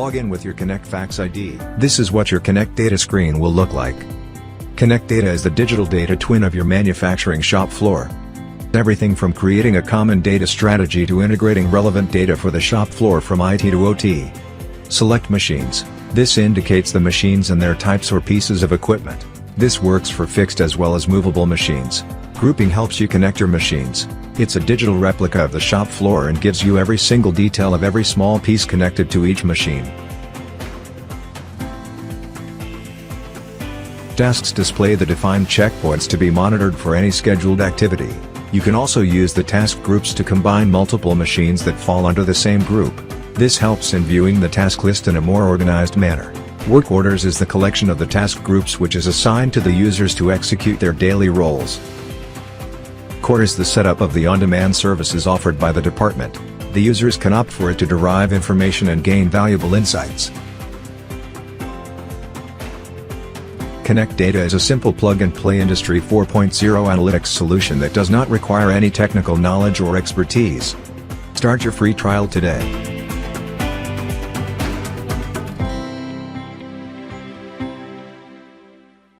Log in with your ConnectFacts ID. This is what your Connect Data screen will look like. Connect Data is the digital data twin of your manufacturing shop floor. Everything from creating a common data strategy to integrating relevant data for the shop floor from IT to OT. Select machines. This indicates the machines and their types or pieces of equipment. This works for fixed as well as movable machines. Grouping helps you connect your machines. It's a digital replica of the shop floor and gives you every single detail of every small piece connected to each machine. Tasks display the defined checkpoints to be monitored for any scheduled activity. You can also use the task groups to combine multiple machines that fall under the same group. This helps in viewing the task list in a more organized manner. Work orders is the collection of the task groups which is assigned to the users to execute their daily roles. Core is the setup of the on-demand services offered by the department. The users can opt for it to derive information and gain valuable insights. Connect Data is a simple plug-and-play Industry 4.0 analytics solution that does not require any technical knowledge or expertise. Start your free trial today.